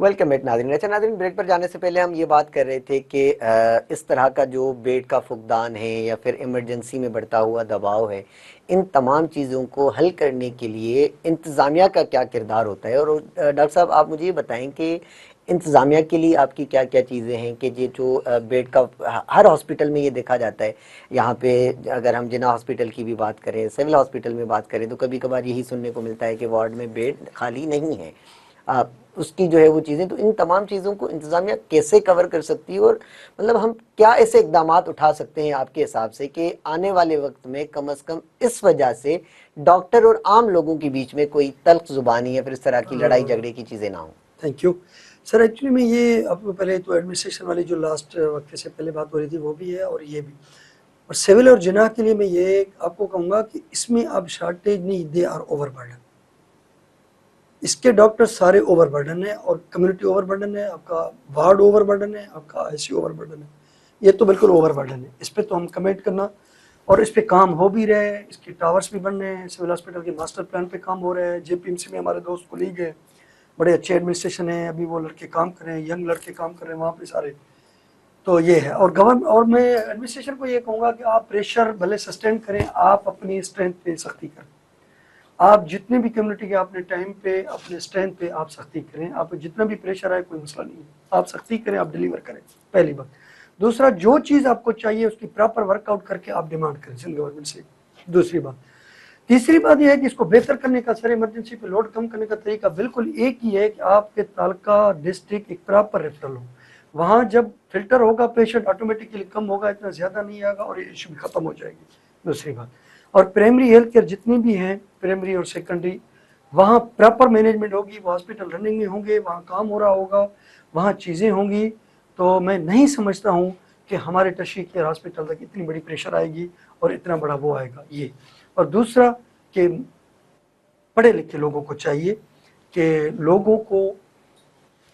वेलकम बैक नाज़रीन। अच्छा नाज़रीन, ब्रेक पर जाने से पहले हम ये बात कर रहे थे कि इस तरह का जो बेड का फुकदान है या फिर इमरजेंसी में बढ़ता हुआ दबाव है, इन तमाम चीज़ों को हल करने के लिए इंतज़ामिया का क्या किरदार होता है। और डॉक्टर साहब, आप मुझे ये बताएं कि इंतज़ामिया के लिए आपकी क्या क्या चीज़ें हैं कि ये जो बेड का हर हॉस्पिटल में ये देखा जाता है। यहाँ पे अगर हम जिना हॉस्पिटल की भी बात करें, सिविल हॉस्पिटल में बात करें, तो कभी कभार यही सुनने को मिलता है कि वार्ड में बेड खाली नहीं है। उसकी जो है वो चीज़ें, तो इन तमाम चीज़ों को इंतज़ामिया कैसे कवर कर सकती है, और मतलब हम क्या ऐसे इकदामात उठा सकते हैं आपके हिसाब से कि आने वाले वक्त में कम अज़ कम इस वजह से डॉक्टर और आम लोगों के बीच में कोई तल्ख ज़ुबानी या फिर इस तरह की लड़ाई झगड़े की चीज़ें ना हो। Thank you sir. एक्चुअली में ये आपको पहले तो एडमिनिस्ट्रेशन वाली जो लास्ट वक्त से पहले बात हो रही थी वो भी है और ये भी, और सिविल और जिना के लिए मैं ये आपको कहूँगा कि इसमें अब शॉर्टेज नहीं, दे आर ओवरबर्डन। इसके डॉक्टर सारे ओवरबर्डन है और कम्युनिटी ओवरबर्डन है, आपका वार्ड ओवरबर्डन है, आपका आईसीयू ओवरबर्डन है। ये तो बिल्कुल ओवरबर्डन है, इस पर तो हम कमेंट करना, और इस पे काम हो भी रहे हैं, इसके टावर्स भी बन रहे हैं, सिविल हॉस्पिटल के मास्टर प्लान पे काम हो रहा है। जेपीएमसी में हमारे दोस्त कोलीग है, बड़े अच्छे एडमिनिस्ट्रेशन है, अभी वो लड़के काम कर रहे हैं, यंग लड़के काम कर रहे हैं वहाँ पे सारे। तो ये है, और गवर्नमेंट, और मैं एडमिनिस्ट्रेशन को ये कहूँगा कि आप प्रेशर भले सस्टेन करें, आप अपनी स्ट्रेंथ पे सख्ती करें। आप जितने भी कम्युनिटी के अपने टाइम पे अपने स्ट्रेंथ पे आप सख्ती करें, आप जितना भी प्रेशर आए कोई मसला नहीं है, आप सख्ती करें, आप डिलीवर करें, पहली बात। दूसरा, जो चीज़ आपको चाहिए उसकी प्रॉपर वर्कआउट करके आप डिमांड करें सिंध गवर्नमेंट से, दूसरी बात। तीसरी बात यह है कि इसको बेहतर करने का, सर इमरजेंसी पे लोड कम करने का तरीका बिल्कुल एक ही है कि आपके तालुका डिस्ट्रिक्ट एक प्रॉपर रेफरल हो, वहाँ जब फिल्टर होगा पेशेंट ऑटोमेटिकली कम होगा, इतना ज़्यादा नहीं आएगा और ये इशू भी खत्म हो जाएगी, दूसरी बात। और प्राइमरी हेल्थ केयर जितनी भी हैं, प्राइमरी और सेकेंडरी, वहाँ प्रॉपर मैनेजमेंट होगी, वो हॉस्पिटल रनिंग में होंगे, वहाँ काम हो रहा होगा, वहाँ चीज़ें होंगी। तो मैं नहीं समझता हूँ कि हमारे टर्शियरी केयर हॉस्पिटल तक इतनी बड़ी प्रेशर आएगी और इतना बड़ा वो आएगा ये। और दूसरा कि पढ़े लिखे लोगों को चाहिए कि लोगों को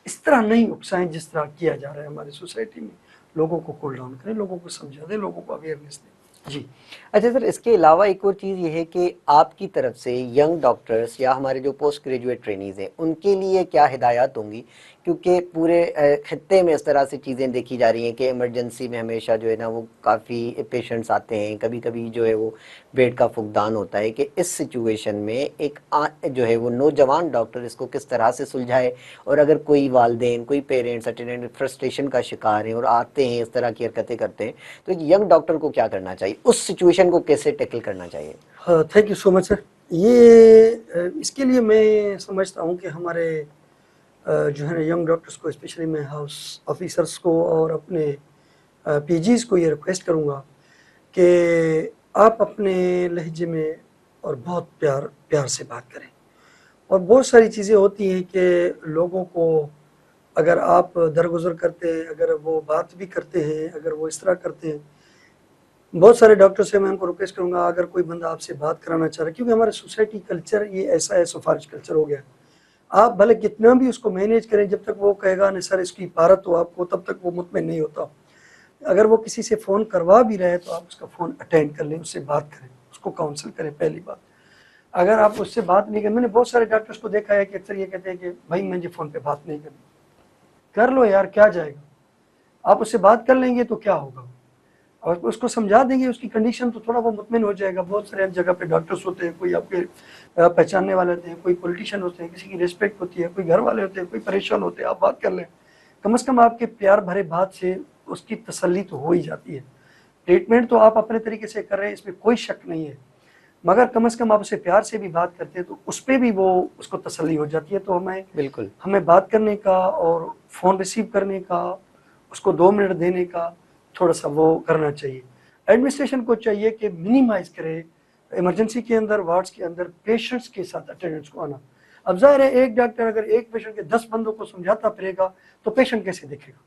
इस तरह नहीं उकसाएं जिस तरह किया जा रहा है हमारी सोसाइटी में, लोगों को कूल डाउन करें, लोगों को समझा दें, लोगों को अवेयरनेस दें जी। अच्छा सर, इसके अलावा एक और चीज़ ये है कि आपकी तरफ से यंग डॉक्टर्स या हमारे जो पोस्ट ग्रेजुएट ट्रेनीज़ हैं उनके लिए क्या हिदायत होंगी, क्योंकि पूरे खित्ते में इस तरह से चीज़ें देखी जा रही हैं कि इमरजेंसी में हमेशा जो है ना वो काफ़ी पेशेंट्स आते हैं, कभी कभी जो है वो बेड का फुकदान होता है, कि इस सिचुएशन में एक जो है वो नौजवान डॉक्टर इसको किस तरह से सुलझाए। और अगर कोई वालदेन, कोई पेरेंट्स अटेंडेंट फ्रस्ट्रेशन का शिकार हैं और आते हैं इस तरह की हरकतें करते हैं, तो एक यंग डॉक्टर को क्या करना चाहिए, उस सिचुएशन को कैसे टैकल करना चाहिए? हाँ, thank you so much sir. ये इसके लिए मैं समझता हूँ कि हमारे जो है यंग डॉक्टर्स को, स्पेशली मैं हाउस ऑफिसर्स को और अपने पीजीज को ये रिक्वेस्ट करूँगा कि आप अपने लहजे में और बहुत प्यार प्यार से बात करें। और बहुत सारी चीज़ें होती हैं कि लोगों को अगर आप दरगुजर करते हैं, अगर वो बात भी करते हैं, अगर वो इस तरह करते हैं, बहुत सारे डॉक्टर से मैं उनको रिक्वेस्ट करूँगा, अगर कोई बंदा आपसे बात कराना चाह रहा है, क्योंकि हमारे सोसाइटी कल्चर ये ऐसा है, सिफारिश कल्चर हो गया, आप भले कितना भी उसको मैनेज करें, जब तक वो कहेगा नहीं सर इसकी भारत हो आपको, तब तक वो मुतमईन नहीं होता। अगर वो किसी से फ़ोन करवा भी रहे तो आप उसका फ़ोन अटेंड कर लें, उससे बात करें, उसको काउंसिल करें, पहली बात। अगर आप उससे बात नहीं करें, मैंने बहुत सारे डॉक्टर्स को देखा है कि अक्सर ये कहते हैं कि भाई मुझे फ़ोन पे बात नहीं करनी। कर लो यार, क्या जाएगा, आप उससे बात कर लेंगे तो क्या होगा, और उसको समझा देंगे उसकी कंडीशन, तो थोड़ा वो मुतमिन हो जाएगा। बहुत सारे जगह पे डॉक्टर्स होते हैं, कोई आपके पहचानने वाले होते हैं, कोई पॉलिटिशियन होते हैं, किसी की रिस्पेक्ट होती है, कोई घर वाले होते हैं, कोई परेशान होते हैं, आप बात कर लें, कम से कम आपके प्यार भरे बात से उसकी तसल्ली तो हो ही जाती है। ट्रीटमेंट तो आप अपने तरीके से कर रहे हैं, इसमें कोई शक नहीं है, मगर कम से कम आप उससे प्यार से भी बात करते हैं तो उस पर भी वो उसको तसल्ली हो जाती है। तो हमें बात करने का और फ़ोन रिसीव करने का, उसको 2 मिनट देने का थोड़ा सा वो करना चाहिए। एडमिनिस्ट्रेशन को चाहिए कि मिनिमाइज करे इमरजेंसी के अंदर, वार्ड्स के अंदर पेशेंट्स के साथ अटेंडेंट्स को आना। अब जाहिर है एक डॉक्टर अगर एक पेशेंट के 10 बंदों को समझाता फिरेगा तो पेशेंट कैसे देखेगा,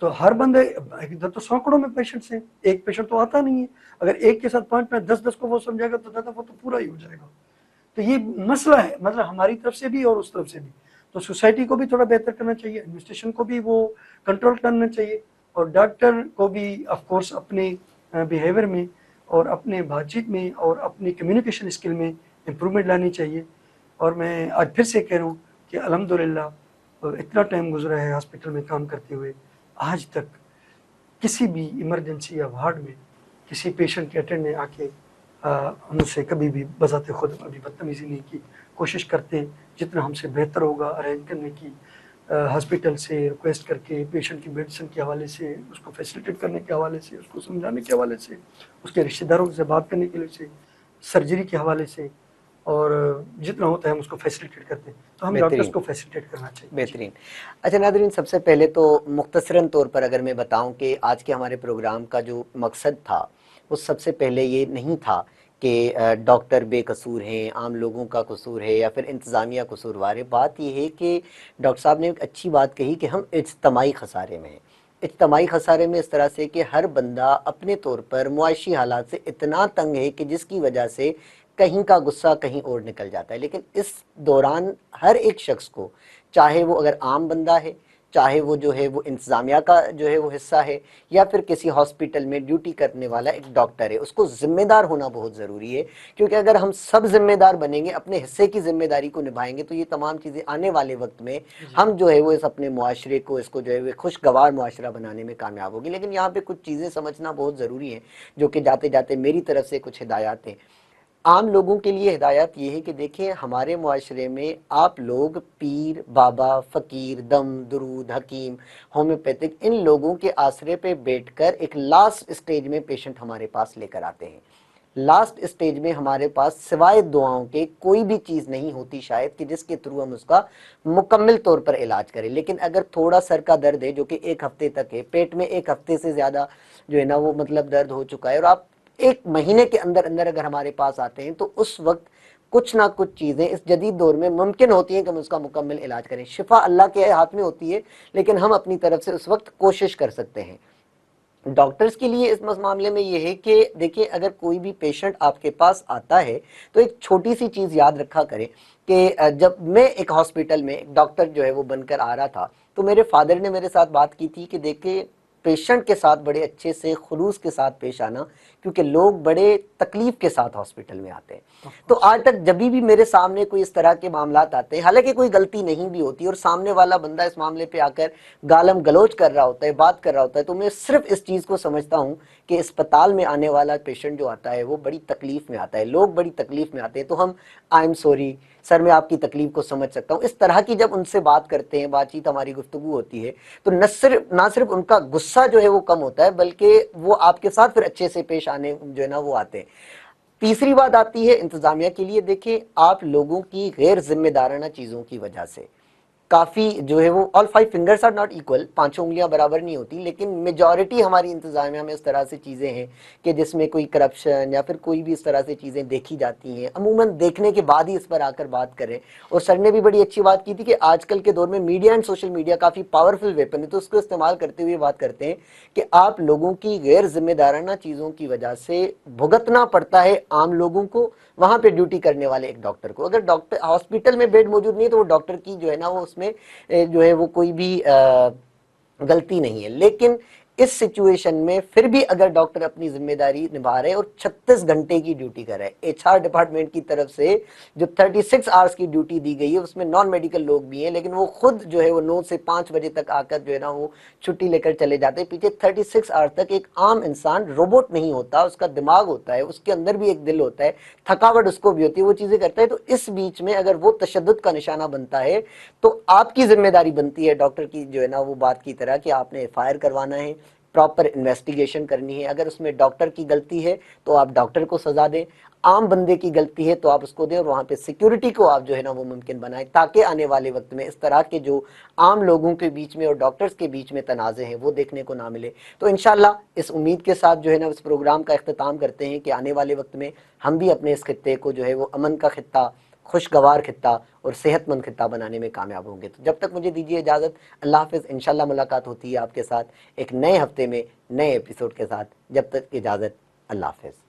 तो हर बंदे, इधर तो सैकड़ों में पेशेंट्स हैं, एक पेशेंट तो आता नहीं है, अगर एक के साथ 5-5 10-10 को वो समझाएगा तो दादा वो तो पूरा ही हो जाएगा। तो ये मसला है, मतलब हमारी तरफ से भी और उस तरफ से भी। तो सोसाइटी को भी थोड़ा बेहतर करना चाहिए, एडमिनिस्ट्रेशन को भी वो कंट्रोल करना चाहिए, और डॉक्टर को भी ऑफ कोर्स अपने बिहेवियर में और अपने बातचीत में और अपनी कम्युनिकेशन स्किल में इम्प्रूवमेंट लानी चाहिए। और मैं आज फिर से कह रहा हूँ कि अल्हम्दुलिल्लाह इतना टाइम गुजरा है हॉस्पिटल में काम करते हुए, आज तक किसी भी इमरजेंसी या वार्ड में किसी पेशेंट के अटेंड ने आके हमसे कभी भी बजाते खुद अभी बदतमीजी नहीं की। कोशिश करते हैं जितना हमसे बेहतर होगा अरेंज करने की, हॉस्पिटल से रिक्वेस्ट करके पेशेंट की मेडिसिन के हवाले से, उसको फैसिलिटेट करने के हवाले से, उसको समझाने के हवाले से, उसके रिश्तेदारों से बात करने के लिए से, सर्जरी के हवाले से, और जितना होता है हम उसको फैसिलिटेट करते हैं। तो हम डॉक्टर्स को फैसिलिटेट करना चाहिए। बेहतरीन। अच्छा नाज़रीन, सबसे पहले तो मुख्तसरन तौर पर अगर मैं बताऊं कि आज के हमारे प्रोग्राम का जो मकसद था वो सबसे पहले ये नहीं था कि डॉक्टर बेकसूर हैं, आम लोगों का कसूर है या फिर इंतज़ामिया कसूरवार है। बात यह है कि डॉक्टर साहब ने एक अच्छी बात कही कि हम इज्तमाही खसारे में हैं। इज्तमाही खसारे में इस तरह से कि हर बंदा अपने तौर पर मुआशी हालात से इतना तंग है कि जिसकी वजह से कहीं का गुस्सा कहीं और निकल जाता है। लेकिन इस दौरान हर एक शख्स को, चाहे वो अगर आम बंदा है, चाहे वो जो है वो इंतज़ामिया का जो है वो हिस्सा है, या फिर किसी हॉस्पिटल में ड्यूटी करने वाला एक डॉक्टर है, उसको ज़िम्मेदार होना बहुत ज़रूरी है। क्योंकि अगर हम सब ज़िम्मेदार बनेंगे, अपने हिस्से की ज़िम्मेदारी को निभाएंगे, तो ये तमाम चीज़ें आने वाले वक्त में हम जो है वो इस अपने मुआशरे को, इसको जो है वो खुशगवार मुआशरा बनाने में कामयाब होगी। लेकिन यहाँ पर कुछ चीज़ें समझना बहुत ज़रूरी है, जो कि जाते जाते मेरी तरफ से कुछ हिदायत हैं। आम लोगों के लिए हिदायत ये है कि देखिए, हमारे मुआशरे में आप लोग पीर, बाबा, फ़कीर, दम, दुरूद, हकीम, होम्योपैथिक, इन लोगों के आसरे पे बैठकर एक लास्ट स्टेज में पेशेंट हमारे पास लेकर आते हैं। लास्ट स्टेज में हमारे पास सिवाय दुआओं के कोई भी चीज़ नहीं होती शायद कि जिसके थ्रू हम उसका मुकम्मल तौर पर इलाज करें। लेकिन अगर थोड़ा सर का दर्द है जो कि 1 हफ्ते तक है, पेट में 1 हफ्ते से ज़्यादा जो है ना वो मतलब दर्द हो चुका है, और आप 1 महीने के अंदर अंदर अगर हमारे पास आते हैं, तो उस वक्त कुछ ना कुछ चीज़ें इस जदीद दौर में मुमकिन होती हैं कि हम उसका मुकम्मल इलाज करें। शिफा अल्लाह के हाथ में होती है, लेकिन हम अपनी तरफ से उस वक्त कोशिश कर सकते हैं। डॉक्टर्स के लिए इस मामले में ये है कि देखिए, अगर कोई भी पेशेंट आपके पास आता है तो एक छोटी सी चीज़ याद रखा करें कि जब मैं एक हॉस्पिटल में एक डॉक्टर जो है वो बनकर आ रहा था, तो मेरे फादर ने मेरे साथ बात की थी कि देखिए, पेशेंट के साथ बड़े अच्छे से खुलूस के साथ पेश आना, क्योंकि लोग बड़े तकलीफ के साथ हॉस्पिटल में आते हैं। तो आज तक जब भी मेरे सामने कोई इस तरह के मामलात आते हैं, हालांकि कोई गलती नहीं भी होती और सामने वाला बंदा इस मामले पे आकर गालम गलोच कर रहा होता है, बात कर रहा होता है, तो मैं सिर्फ इस चीज़ को समझता हूँ कि अस्पताल में आने वाला पेशेंट जो आता है वो बड़ी तकलीफ में आता है, लोग बड़ी तकलीफ में आते हैं। तो हम आई एम सॉरी सर, मैं आपकी तकलीफ को समझ सकता हूँ, इस तरह की जब उनसे बात करते हैं, बातचीत हमारी गुफ्तगू होती है, तो ना सिर्फ उनका गुस्सा जो है वो कम होता है, बल्कि वो आपके साथ फिर अच्छे से पेश आने जो है ना वो आते हैं। तीसरी बात आती है इंतजामिया के लिए। देखिए, आप लोगों की गैर जिम्मेदाराना चीज़ों की वजह से काफ़ी जो है वो, all 5 fingers are not equal, 5 उंगलियां बराबर नहीं होती, लेकिन मेजॉरिटी हमारी इंतजामिया में इस तरह से चीज़ें हैं कि जिसमें कोई करप्शन या फिर कोई भी इस तरह से चीज़ें देखी जाती हैं। अमूमन देखने के बाद ही इस पर आकर बात करें। और सर ने भी बड़ी अच्छी बात की थी कि आजकल के दौर में मीडिया एंड सोशल मीडिया काफ़ी पावरफुल वेपन है, तो उसको इस्तेमाल करते हुए बात करते हैं कि आप लोगों की गैर जिम्मेदाराना चीज़ों की वजह से भुगतना पड़ता है आम लोगों को, वहाँ पे ड्यूटी करने वाले एक डॉक्टर को। अगर डॉक्टर हॉस्पिटल में बेड मौजूद नहीं है तो वो डॉक्टर की जो है ना वो उसमें जो है वो कोई भी गलती नहीं है। लेकिन इस सिचुएशन में फिर भी अगर डॉक्टर अपनी जिम्मेदारी निभा रहे और 36 घंटे की ड्यूटी कर रहे हैं, एचआर डिपार्टमेंट की तरफ से जो 36 आवर्स की ड्यूटी दी गई है उसमें नॉन मेडिकल लोग भी हैं, लेकिन वो खुद जो है वो 9 से 5 बजे तक आकर जो है ना वो छुट्टी लेकर चले जाते हैं। पीछे 36 आवर्स तक एक आम इंसान, रोबोट नहीं होता, उसका दिमाग होता है, उसके अंदर भी एक दिल होता है, थकावट उसको भी होती है, वो चीज़ें करता है। तो इस बीच में अगर वो तशद्दुद का निशाना बनता है तो आपकी जिम्मेदारी बनती है डॉक्टर की जो है ना वो बात की तरह कि आपने एफआईआर करवाना है, प्रॉपर इन्वेस्टिगेशन करनी है। अगर उसमें डॉक्टर की गलती है तो आप डॉक्टर को सजा दें, आम बंदे की गलती है तो आप उसको दें, और वहाँ पे सिक्योरिटी को आप जो है ना वो मुमकिन बनाएं, ताकि आने वाले वक्त में इस तरह के जो आम लोगों के बीच में और डॉक्टर्स के बीच में तनाज़े हैं वो देखने को ना मिले। तो इंशाल्लाह इस उम्मीद के साथ जो है ना इस प्रोग्राम का अख्ताम करते हैं कि आने वाले वक्त में हम भी अपने इस खित्ते को जो है वो अमन का खित्ता, खुशगवार खित्ता और सेहतमंद खित्ता बनाने में कामयाब होंगे। तो जब तक मुझे दीजिए इजाज़त, अल्लाह हाफ़िज़। इंशाल्लाह मुलाकात होती है आपके साथ एक नए हफ्ते में नए एपिसोड के साथ। जब तक इजाज़त, अल्लाह हाफ़िज़।